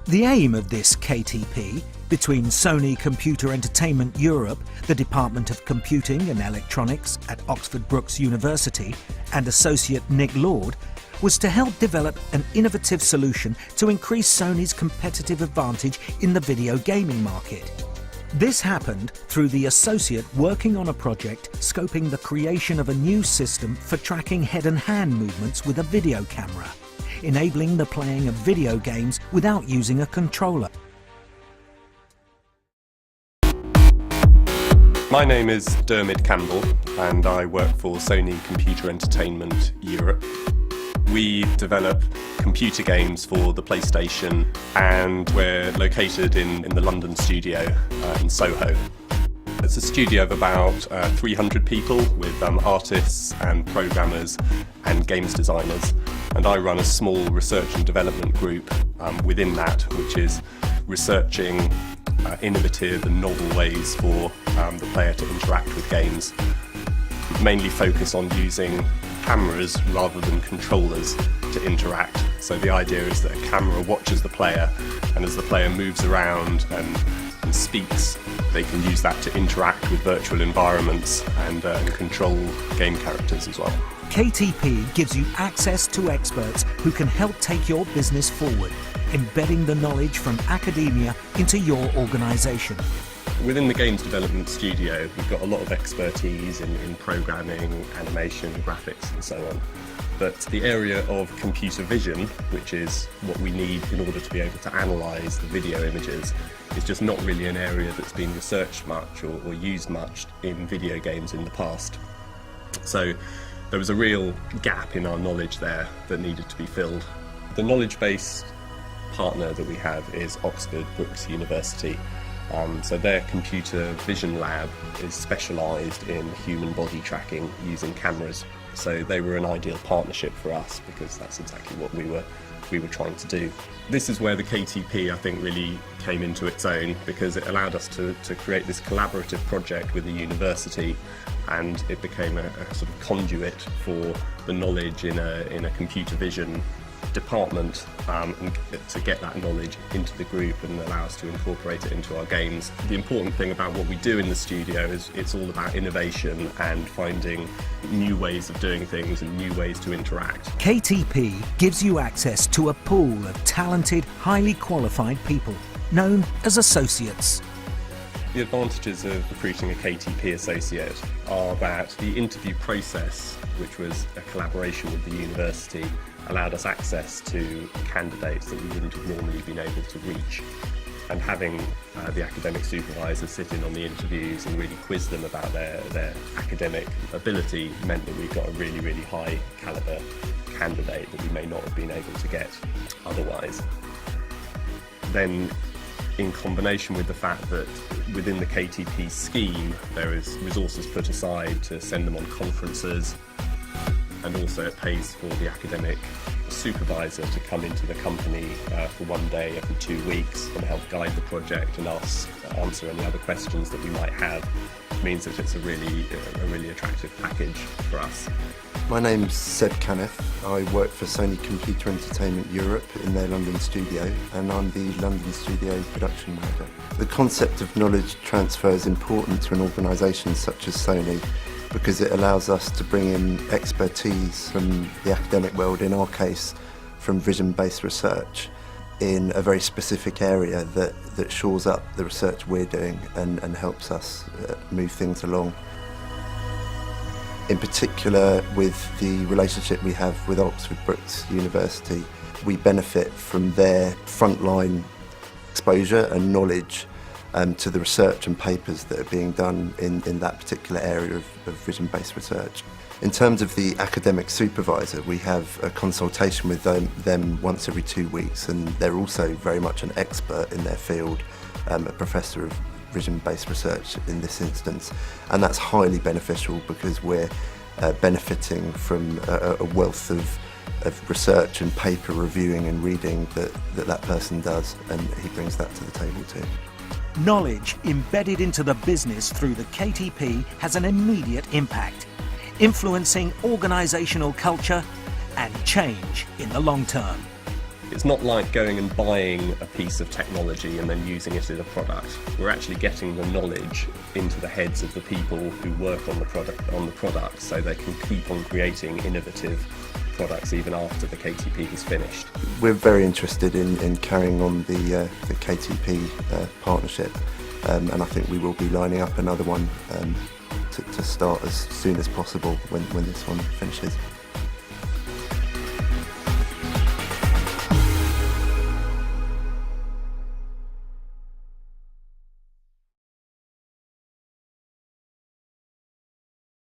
The aim of this KTP, between Sony Computer Entertainment Europe, the Department of Computing and Electronics at Oxford Brookes University, and associate Nick Lord, was to help develop an innovative solution to increase Sony's competitive advantage in the video gaming market. This happened through the associate working on a project scoping the creation of a new system for tracking head and hand movements with a video camera, enabling the playing of video games without using a controller. My name is Dermot Campbell and I work for Sony Computer Entertainment Europe. We develop computer games for the PlayStation and we're located in the London studio in Soho. It's a studio of about 300 people with artists and programmers and games designers, and I run a small research and development group within that, which is researching innovative and novel ways for the player to interact with games. Mainly focus on using cameras rather than controllers to interact. So the idea is that a camera watches the player, and as the player moves around and speaks, they can use that to interact with virtual environments and control game characters as well. KTP gives you access to experts who can help take your business forward, embedding the knowledge from academia into your organisation. Within the games development studio, we've got a lot of expertise in programming, animation, graphics and so on. But the area of computer vision, which is what we need in order to be able to analyse the video images, is just not really an area that's been researched much or used much in video games in the past. So there was a real gap in our knowledge there that needed to be filled. The knowledge-based partner that we have is Oxford Brookes University. So their computer vision lab is specialised in human body tracking using cameras. So they were an ideal partnership for us because that's exactly what we were trying to do. This is where the KTP, I think, really came into its own, because it allowed us to create this collaborative project with the university, and it became a sort of conduit for the knowledge in a computer vision department, and to get that knowledge into the group and allow us to incorporate it into our games. The important thing about what we do in the studio is it's all about innovation and finding new ways of doing things and new ways to interact. KTP gives you access to a pool of talented, highly qualified people, known as associates. The advantages of recruiting a KTP associate are that the interview process, which was a collaboration with the university, allowed us access to candidates that we wouldn't have normally been able to reach. And having the academic supervisor sit in on the interviews and really quiz them about their academic ability meant that we got a really, really high calibre candidate that we may not have been able to get otherwise. Then, in combination with the fact that within the KTP scheme there is resources put aside to send them on conferences, and also it pays for the academic supervisor to come into the company for one day every 2 weeks and help guide the project and answer any other questions that we might have, means that it's a really attractive package for us. My name's Seb Caniff. I work for Sony Computer Entertainment Europe in their London studio, and I'm the London studio production manager. The concept of knowledge transfer is important to an organisation such as Sony, because it allows us to bring in expertise from the academic world, in our case from vision-based research, in a very specific area that shores up the research we're doing and helps us move things along. In particular, with the relationship we have with Oxford Brookes University, we benefit from their frontline exposure and knowledge to the research and papers that are being done in that particular area of vision-based research. In terms of the academic supervisor, we have a consultation with them once every 2 weeks, and they're also very much an expert in their field, a professor of vision-based research in this instance, and that's highly beneficial because we're benefiting from a wealth of research and paper reviewing and reading that person does, and he brings that to the table too. Knowledge embedded into the business through the KTP has an immediate impact, influencing organisational culture and change in the long term. It's not like going and buying a piece of technology and then using it as a product. We're actually getting the knowledge into the heads of the people who work on the product so they can keep on creating innovative products even after the KTP is finished. We're very interested in carrying on the KTP partnership, and I think we will be lining up another one to start as soon as possible when this one finishes.